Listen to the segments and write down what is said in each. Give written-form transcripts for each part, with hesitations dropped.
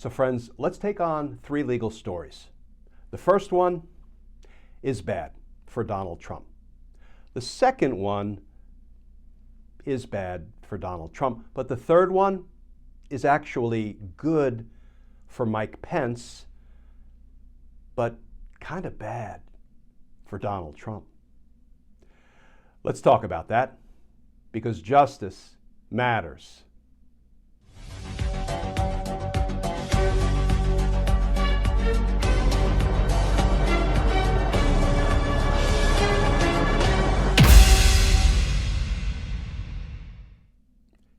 So friends, let's take on three legal stories. The first one is bad for Donald Trump. The second one is bad for Donald Trump, but the third one is actually good for Mike Pence, but kind of bad for Donald Trump. Let's talk about that, because justice matters.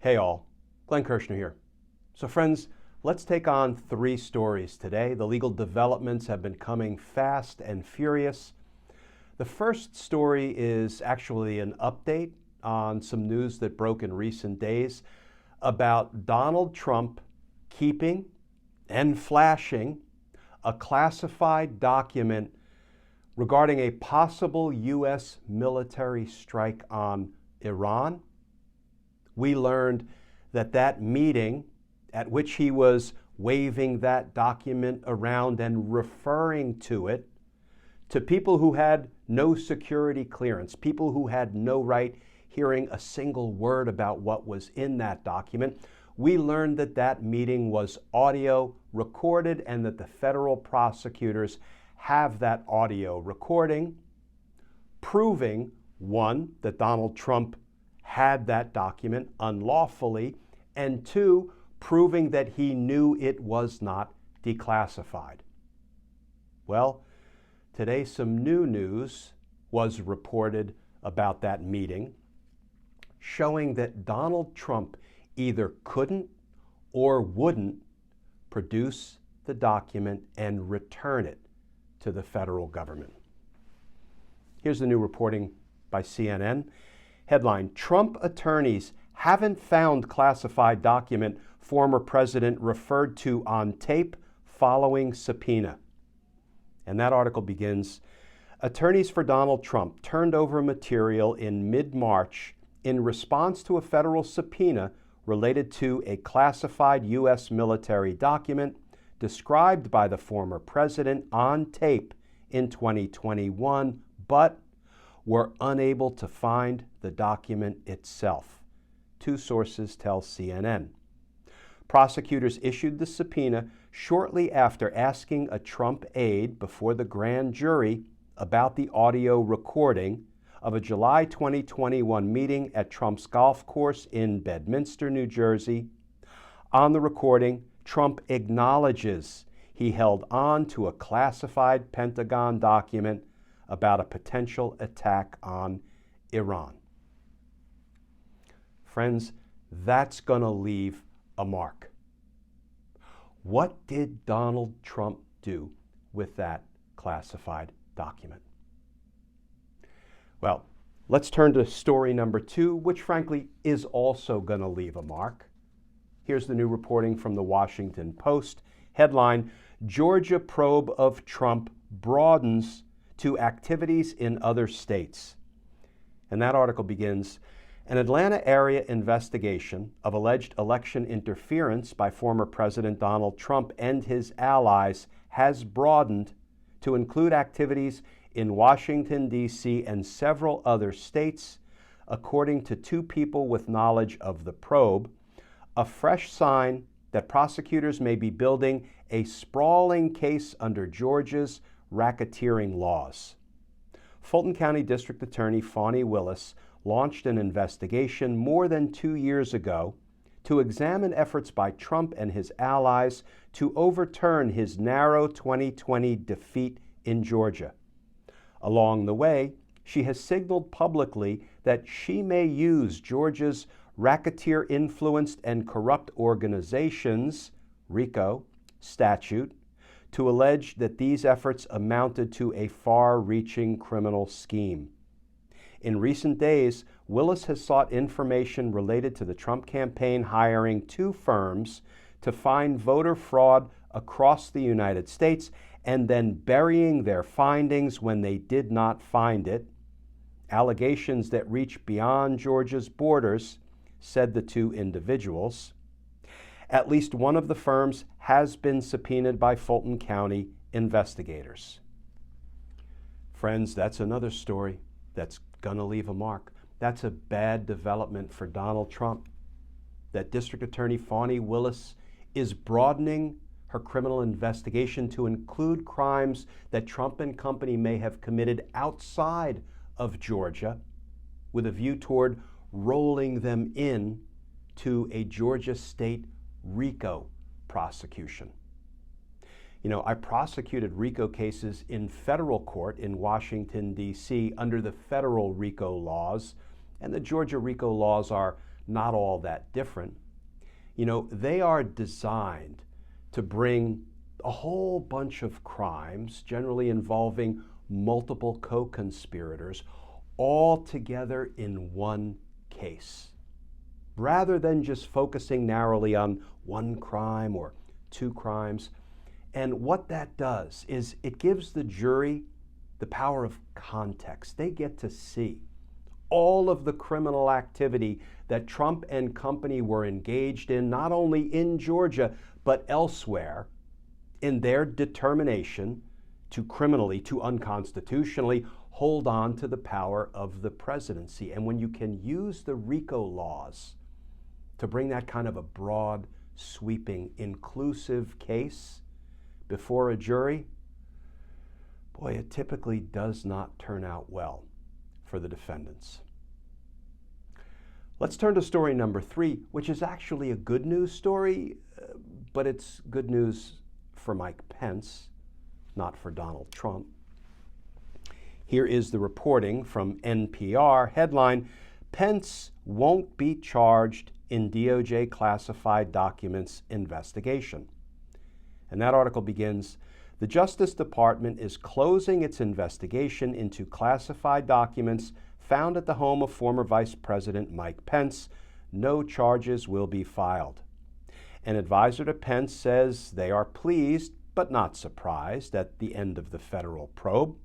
Hey all, Glenn Kirshner here. So friends, let's take on three stories today. The legal developments have been coming fast and furious. The first story is actually an update on some news that broke in recent days about Donald Trump keeping and flashing a classified document regarding a possible U.S. military strike on Iran. We learned that that meeting at which he was waving that document around and referring to it to people who had no security clearance, people who had no right hearing a single word about what was in that document. We learned that that meeting was audio recorded and that the federal prosecutors have that audio recording, proving, one, that Donald Trump had that document unlawfully, and two, proving that he knew it was not declassified. Well, today some new news was reported about that meeting, showing that Donald Trump either couldn't or wouldn't produce the document and return it to the federal government. Here's the new reporting by CNN. Headline, Trump attorneys haven't found classified document former president referred to on tape following subpoena. And that article begins, attorneys for Donald Trump turned over material in mid-March in response to a federal subpoena related to a classified U.S. military document described by the former president on tape in 2021, but were unable to find the document itself. Two sources tell CNN. Prosecutors issued the subpoena shortly after asking a Trump aide before the grand jury about the audio recording of a July 2021 meeting at Trump's golf course in Bedminster, New Jersey. On the recording, Trump acknowledges he held on to a classified Pentagon document about a potential attack on Iran. Friends, that's going to leave a mark. What did Donald Trump do with that classified document? Well, let's turn to story number two, which frankly is also going to leave a mark. Here's the new reporting from the Washington Post. Headline, Georgia probe of Trump broadens to activities in other states. And that article begins, an Atlanta area investigation of alleged election interference by former President Donald Trump and his allies has broadened to include activities in Washington, D.C. and several other states, according to two people with knowledge of the probe, a fresh sign that prosecutors may be building a sprawling case under Georgia's racketeering laws. Fulton County District Attorney Fani Willis launched an investigation more than 2 years ago to examine efforts by Trump and his allies to overturn his narrow 2020 defeat in Georgia. Along the way, she has signaled publicly that she may use Georgia's Racketeer-Influenced and Corrupt Organizations, RICO, statute to allege that these efforts amounted to a far-reaching criminal scheme. In recent days, Willis has sought information related to the Trump campaign hiring two firms to find voter fraud across the United States and then burying their findings when they did not find it. Allegations that reach beyond Georgia's borders, said the two individuals. At least one of the firms has been subpoenaed by Fulton County investigators. Friends, that's another story that's going to leave a mark. That's a bad development for Donald Trump. That District Attorney Fani Willis is broadening her criminal investigation to include crimes that Trump and company may have committed outside of Georgia, with a view toward rolling them in to a Georgia state RICO prosecution. You know, I prosecuted RICO cases in federal court in Washington, D.C. under the federal RICO laws, and the Georgia RICO laws are not all that different. You know, they are designed to bring a whole bunch of crimes, generally involving multiple co-conspirators, all together in one case, rather than just focusing narrowly on one crime or two crimes. And what that does is it gives the jury the power of context. They get to see all of the criminal activity that Trump and company were engaged in, not only in Georgia, but elsewhere, in their determination to criminally, to unconstitutionally hold on to the power of the presidency. And when you can use the RICO laws to bring that kind of a broad, sweeping, inclusive case before a jury, boy, it typically does not turn out well for the defendants. Let's turn to story number 3, which is actually a good news story, but it's good news for Mike Pence, not for Donald Trump. Here is the reporting from NPR. Headline: Pence won't be charged in DOJ classified documents investigation. And that article begins, the Justice Department is closing its investigation into classified documents found at the home of former Vice President Mike Pence. No charges will be filed. An advisor to Pence says they are pleased but not surprised at the end of the federal probe.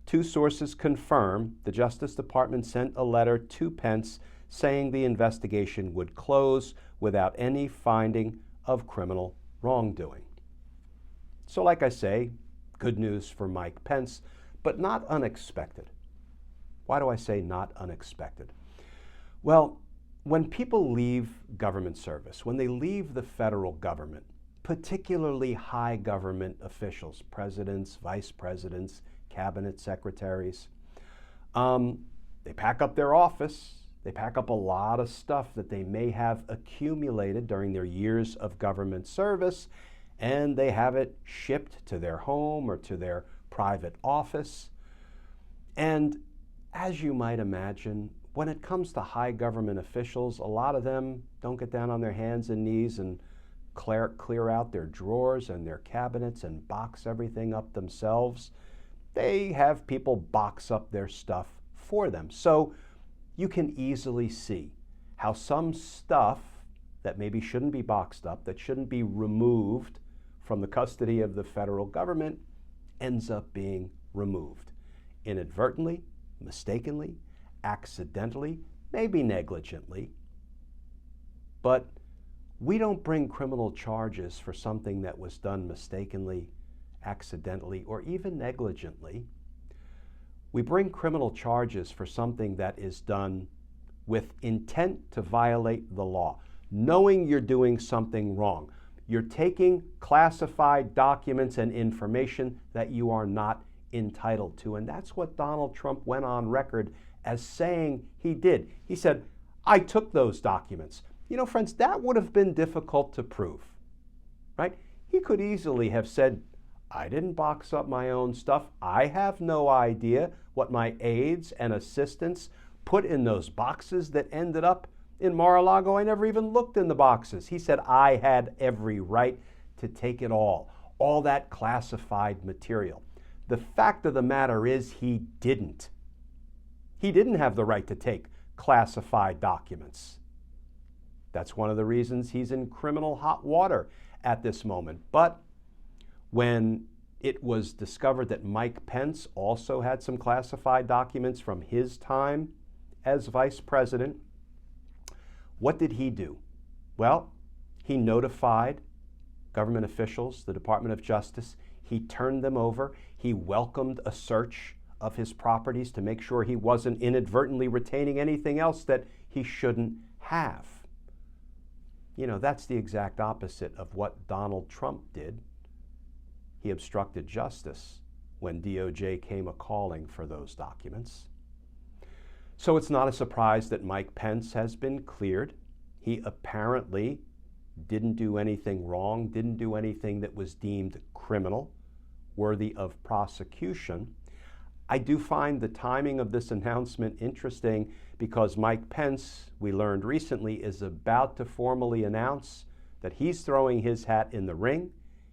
Two sources confirm the Justice Department sent a letter to Pence saying the investigation would close without any finding of criminal wrongdoing. So like I say, good news for Mike Pence, but not unexpected. Why do I say not unexpected? Well, when people leave government service, when they leave the federal government, particularly high government officials, presidents, vice presidents, cabinet secretaries, they pack up their office, they pack up a lot of stuff that they may have accumulated during their years of government service, and they have it shipped to their home or to their private office. And as you might imagine, when it comes to high government officials, a lot of them don't get down on their hands and knees and clear out their drawers and their cabinets and box everything up themselves. They have people box up their stuff for them. So you can easily see how some stuff that maybe shouldn't be boxed up, that shouldn't be removed from the custody of the federal government, ends up being removed inadvertently, mistakenly, accidentally, maybe negligently. But we don't bring criminal charges for something that was done mistakenly, accidentally, or even negligently. We bring criminal charges for something that is done with intent to violate the law, knowing you're doing something wrong. You're taking classified documents and information that you are not entitled to. And that's what Donald Trump went on record as saying he did. He said, I took those documents. You know, friends, that would have been difficult to prove, right? He could easily have said, I didn't box up my own stuff. I have no idea what my aides and assistants put in those boxes that ended up in Mar-a-Lago. I never even looked in the boxes. He said, I had every right to take it all that classified material. The fact of the matter is he didn't. He didn't have the right to take classified documents. That's one of the reasons he's in criminal hot water at this moment. But when it was discovered that Mike Pence also had some classified documents from his time as vice president, what did he do? Well, He notified government officials, the Department of Justice. He turned them over. He welcomed a search of his properties to make sure he wasn't inadvertently retaining anything else that he shouldn't have. You know, that's the exact opposite of what Donald Trump did. He obstructed justice when DOJ came a-calling for those documents. So it's not a surprise that Mike Pence has been cleared. He apparently didn't do anything wrong, didn't do anything that was deemed criminal, worthy of prosecution. I do find the timing of this announcement interesting because Mike Pence, we learned recently, is about to formally announce that he's throwing his hat in the ring.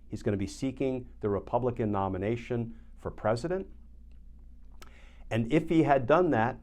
He's going to be seeking the Republican nomination for president. And if he had done that,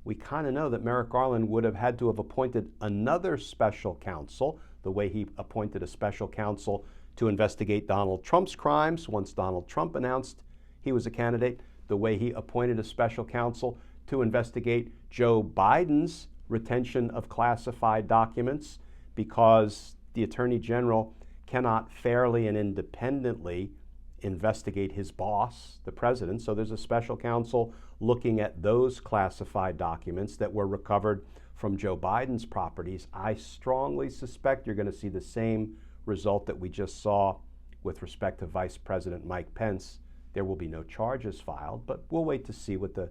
we kind of know that Merrick Garland would have had to have appointed another special counsel, the way he appointed a special counsel to investigate Donald Trump's crimes once Donald Trump announced he was a candidate, the way he appointed a special counsel to investigate Joe Biden's retention of classified documents because the Attorney General cannot fairly and independently investigate his boss, the president. So there's a special counsel looking at those classified documents that were recovered from Joe Biden's properties. I strongly suspect you're going to see the same result that we just saw with respect to Vice President Mike Pence. There will be no charges filed, but we'll wait to see what the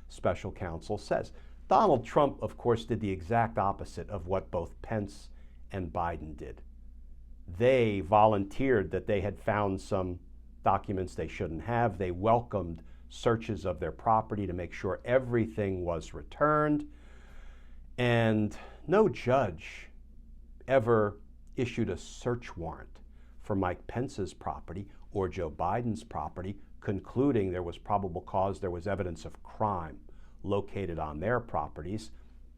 special counsel says. Donald Trump, of course, did the exact opposite of what both Pence and Biden did. They volunteered that they had found some documents they shouldn't have. They welcomed searches of their property to make sure everything was returned. And no judge ever issued a search warrant for Mike Pence's property or Joe Biden's property, concluding there was probable cause, there was evidence of crime located on their properties,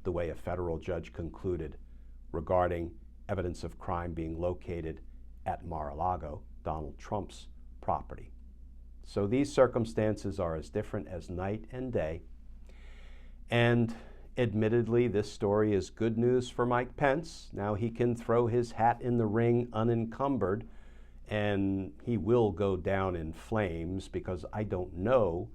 the way a federal judge concluded regarding evidence of crime being located at Mar-a-Lago, Donald Trump's property. So these circumstances are as different as night and day. And admittedly, this story is good news for Mike Pence. Now he can throw his hat in the ring unencumbered, and he will go down in flames because I don't know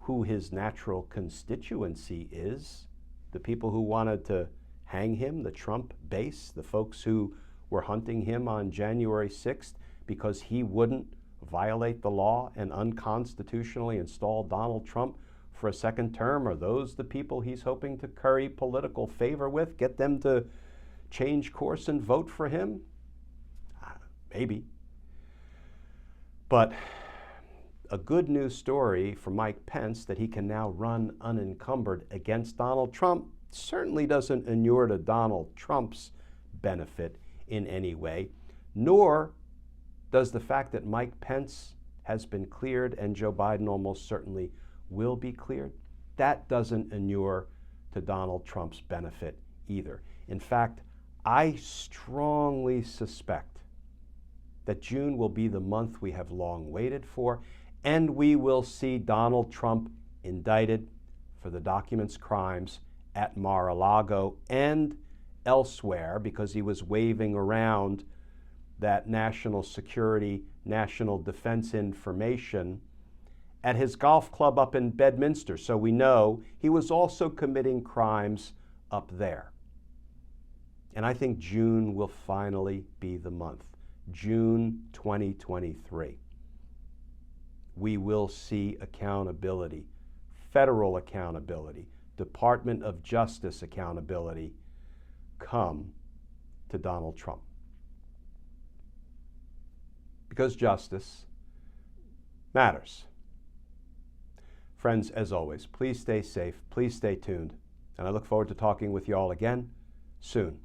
who his natural constituency is. The people who wanted to hang him, the Trump base, the folks who were hunting him on January 6th because he wouldn't violate the law and unconstitutionally install Donald Trump for a second term? Are those the people he's hoping to curry political favor with, get them to change course and vote for him? Maybe. But a good news story for Mike Pence that he can now run unencumbered against Donald Trump certainly doesn't inure to Donald Trump's benefit in any way, nor does the fact that Mike Pence has been cleared and Joe Biden almost certainly will be cleared, that doesn't inure to Donald Trump's benefit either. In fact, I strongly suspect that June will be the month we have long waited for, and we will see Donald Trump indicted for the documents crimes at Mar-a-Lago and elsewhere because he was waving around that national security, national defense information at his golf club up in Bedminster. So we know he was also committing crimes up there. And I think June will finally be the month. June 2023. We will see accountability, federal accountability, Department of Justice accountability come to Donald Trump. Because justice matters. Friends, as always, please stay safe, please stay tuned, and I look forward to talking with you all again soon.